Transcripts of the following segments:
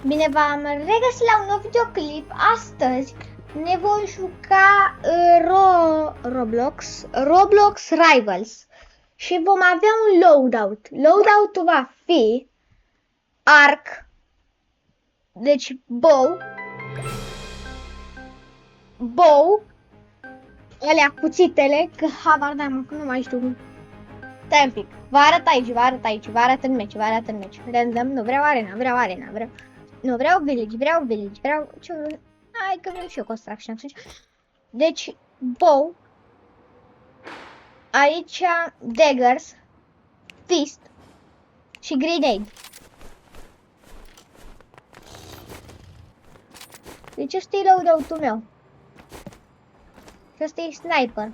Bine v-am regăsit la un nou videoclip. Astăzi ne vom juca Roblox Rivals și vom avea un loadout. Loadout-ul va fi arc, deci bow, alea cuțitele, că habar n-am, că nu mai știu. Stai un pic, vă arăt aici, vă arăt în meci, random, nu vreau arena, nu, vreau village, vreau ce vreau. Hai că vreau și eu construction. Deci, bow. Aici, daggers, fist și grenade. Deci ăsta e loadout-ul meu. Și ăsta e sniper.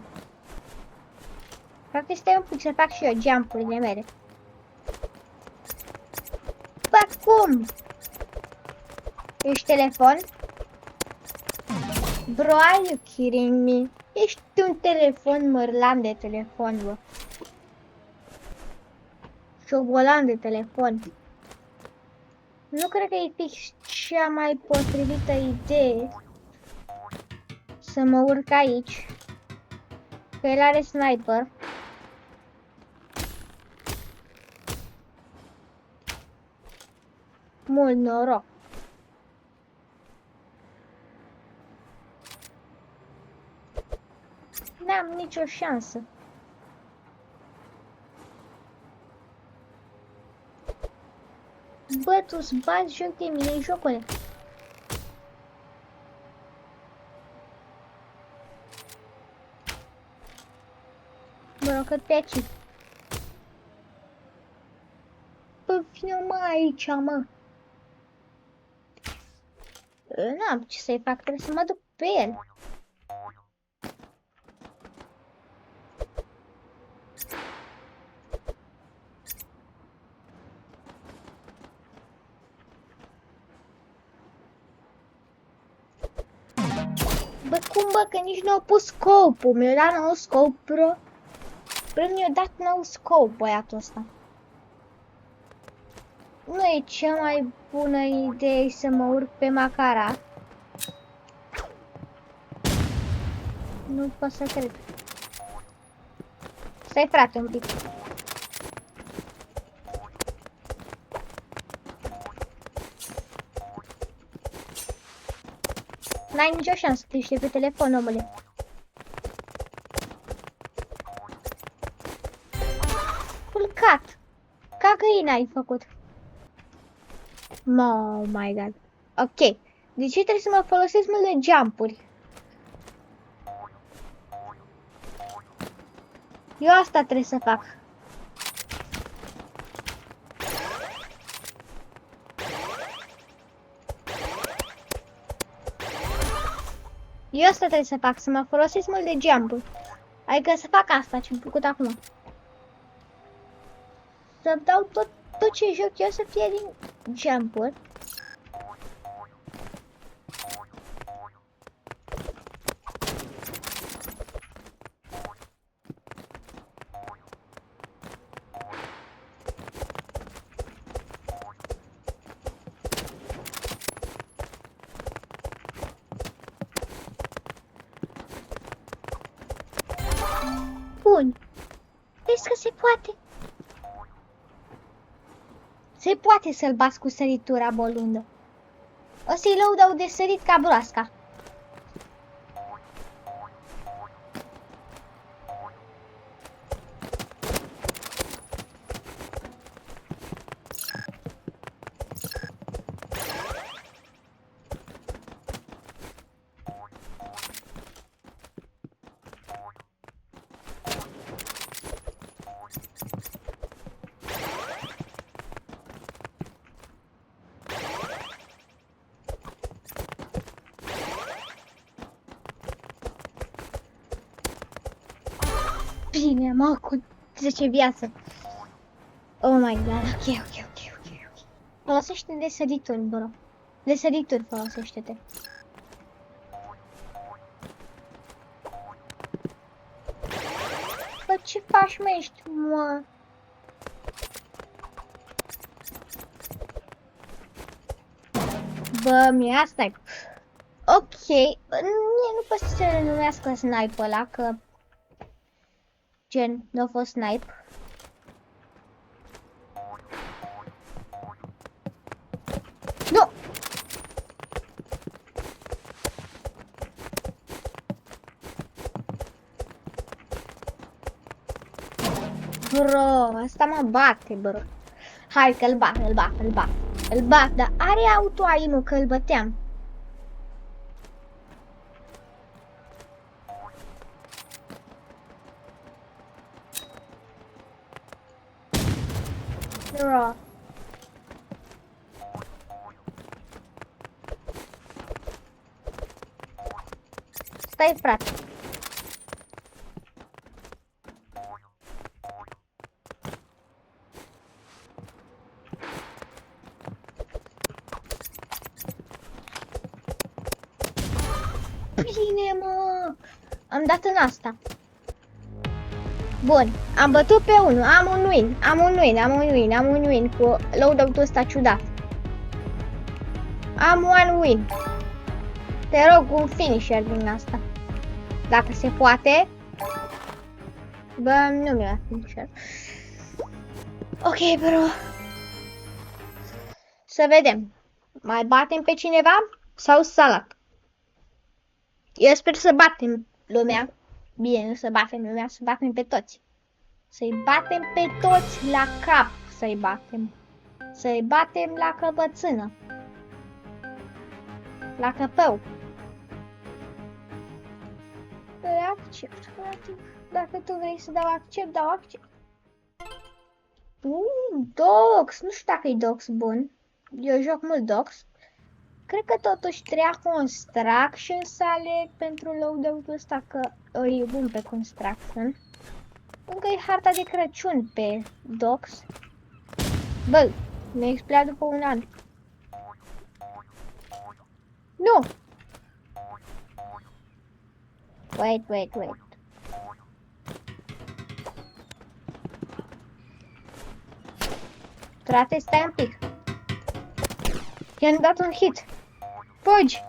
Practic stai un pic să fac și eu jump-urile mele. Bă, cum? Ești telefon? Bro, are you kidding me? Ești un telefon mărlan de telefon, bă. Șobolan de telefon. Nu cred că e fix cea mai potrivită idee să mă urc aici. Că el are sniper. Mult noroc. N-am nicio șansă. Bă, tu-ți bați joc de mine, jocule. Mă rog, că te aici. Bă, vine mă aici, mă. N-am ce să-i fac, trebuie să mă duc pe el. Bă, cum bă, că nici nu au pus scopul, mi-a dat nou scop, bro. Bă, mi-a dat nou scop băiatul ăsta. Nu e cea mai bună idee să mă urc pe Macara. Nu pot să cred. Stai frate un pic. N-ai nicio șansă, tu ești pe telefon, omule. Culcat. Ca găina ai făcut. Oh my god. Ok. De ce trebuie să mă folosesc mult de jump-uri? Eu asta trebuie să fac. Eu asta trebuie să fac, să mă folosesc mult de jump-uri. Adică să fac asta ce-am făcut acum. Să dau tot ce joc eu să fie din jump-uri. Bun. Vezi că se poate. Se poate să-l bați cu săritura bolundă. O să-i loadout de sărit ca broasca. Bine, mă, cu 10 viață. Oh my god, ok. Folosește de sărituri, bro. De sărituri folosește-te. Bă, ce faci, mă, ești, mă? Bă, mi-a snipe. Ok, mie nu pot să se numească snipe ăla, că gen, nu a fost snipe. Nu! Bro, asta mă bate, bro. Hai că îl bat, îl bat, îl bat. Îl bat, dar are auto-aim-ul că îl băteam. Bro. Stai, frate. Bine, mă! Am dat în asta. Bun, am bătut pe unul, am un win, am un win, am un win, am un win cu loadout-ul ăsta ciudat. Am un win. Te rog, un finisher din asta. Dacă se poate. Bă, nu mi-a finisher. Ok, bro. Să vedem. Mai batem pe cineva? Sau salat? Eu sper să batem lumea. Bine, nu să batem lumea, să batem pe toți. Să-i batem pe toți la cap. Să-i batem. Să-i batem la căpățână. La căpău. Accept, frate. Dacă tu vrei să dau accept, dau accept. Dox. Nu știu dacă e Dox bun. Eu joc mult Dox. Cred că totuși treia Construction să aleg pentru loadout-ul ăsta, că e bun pe Construction. Încă e harta de Crăciun pe Dox. Bă, mi-a expirat după un an. Nu! Wait. Frate, stai un pic. I-am dat un hit. Fugi!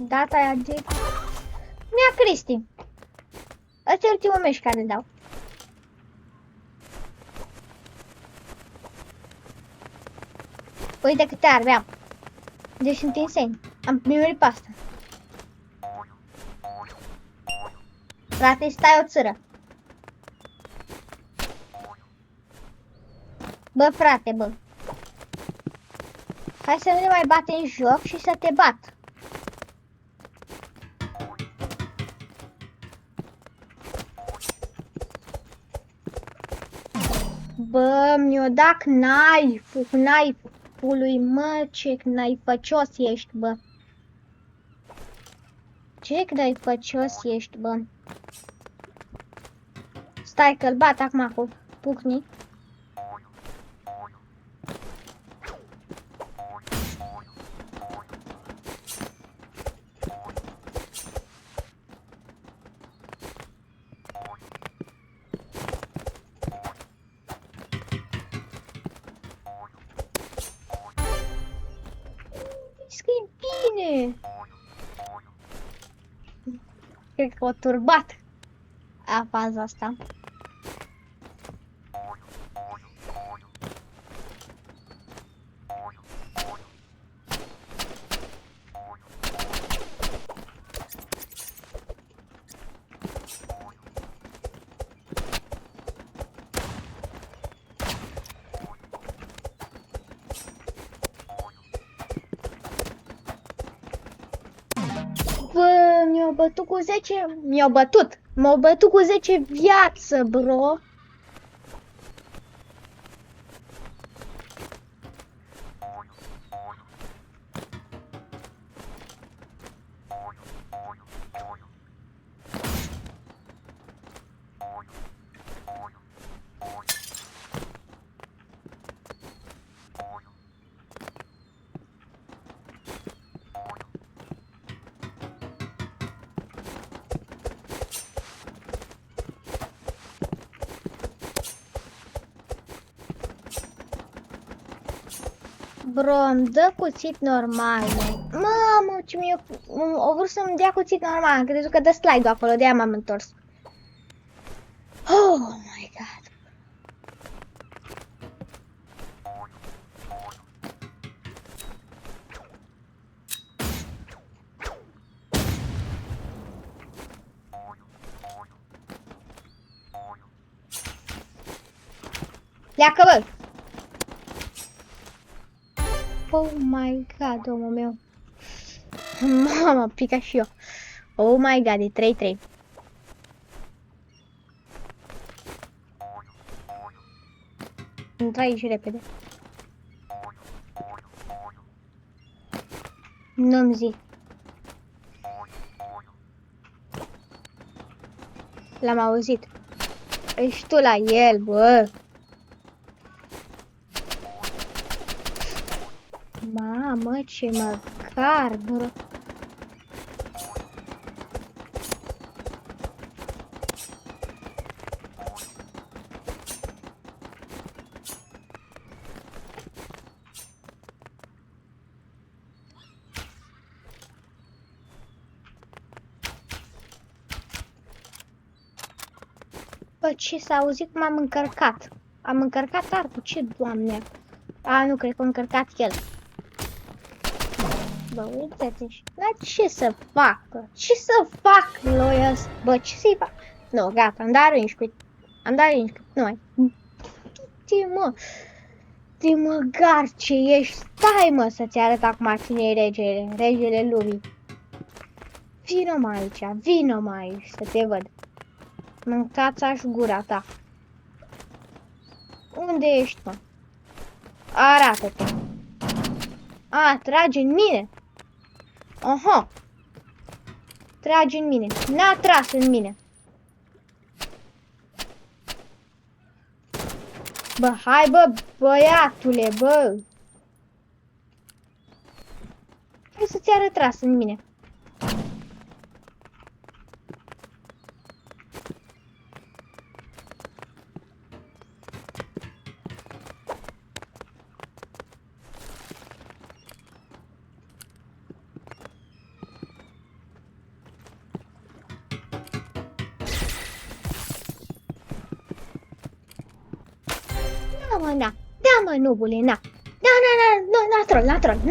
Data aia de... Mi-a Cristi. Ăsta e ultimul meci care dau. Uite câte arme am. Deci sunt insane. Am primit pe asta. Frate, stai o țără. Bă, frate, bă. Hai să nu ne mai bate în joc și să te bat. Bă, mi-o dat knife-ului, mă, ce knife-cios ești, bă. Ce knife-cios ești, bă. Stai că-l bat acum cu pucnii. Că-i bine. Cred că o turbat a faza asta. m-au bătut cu 10... Mi-au bătut! M-au bătut cu 10 viață, bro! Bro, îmi dă cuțit normal, mă. Mamă, ce o vrut să-mi dea cuțit normal, am crezut că dă slide-ul acolo, de-aia m-am întors. Oh my god. Pleacă, bă! Oh my god, omul meu. Mama, pica și eu. Oh my god, e 3-3. Intra aici repede. Nu-mi zi. L-am auzit. Ești tu la el, bă. Mamă, ce măcar, bro. Bă, ce s-a auzit? M-am încărcat. Am încărcat arcul. Ce, doamne? A, nu, cred că am încărcat el. Bă, uite-te. Dar ce să fac, bă? Ce să fac, lui ăsta? Bă, ce să-i fac? Nu, gata, am dat range quit. Am dat range quit. Nu mai. Du-te, mă. De măgar ce ești. Stai, mă, să-ți arăt acum cine e regele. Regele lumii. Vino-mă aici. Vino-mă aici să te văd. Mâncați-aș gura ta. Unde ești, mă? Arată-te. A, trage în mine. Aha. Trage în mine. N-a tras în mine. Bă, hai, bă, băiatule, bă. Hai să ți arăt tras în mine. Mă, na. Da, mă, nubule, na. Na, troll.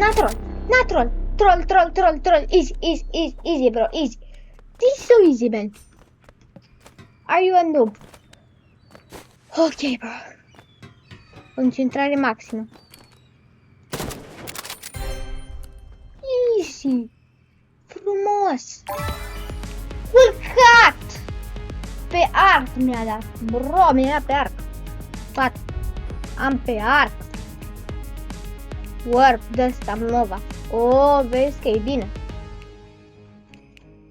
Troll. Easy, bro, easy. This is so easy, man. Are you a noob? Ok, bro. Concentrare maximă. Easy. Frumos. Culcat. Pe arc mi-a dat. Bro, mi-a dat pe arc. Pat. Am pe arc. Warp de ăsta, Nova. O, vezi că e bine.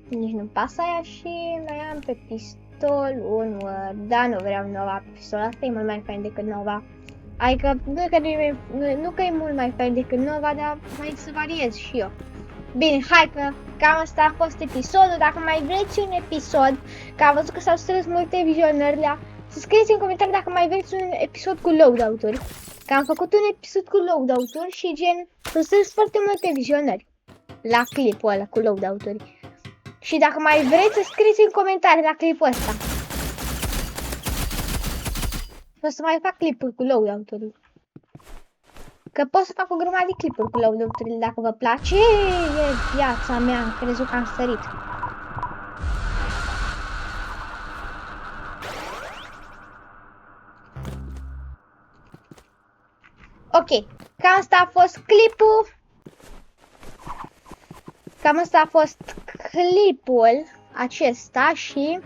Nici nu pasă aia și mai am pe pistol un Warp. Da, nu vreau Nova. Pistolul ăsta e mult mai fain decât Nova. Adică, nu că e mult mai fain decât Nova, dar mai să variez și eu. Bine, hai că cam asta a fost episodul. Dacă mai vreți un episod, că am văzut că s-au strâns multe vizionări la... Să scrieți în comentarii dacă mai vreți un episod cu loadout-uri. Că am făcut un episod cu loadout-uri și gen s-au strâns foarte multe vizionări la clipul ăla cu loadout-uri. Și dacă mai vreți să scrieți în comentarii la clipul ăsta. O să mai fac clipuri cu loadout-uri. Că pot să fac o grămadă de clipuri cu loadout-urile dacă vă place. E viața mea, am crezut că am sărit. Ok, cam asta a fost clipul. Cam asta a fost clipul acesta și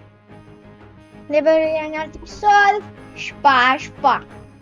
ne vedem în alt episod. Șpa, șpa!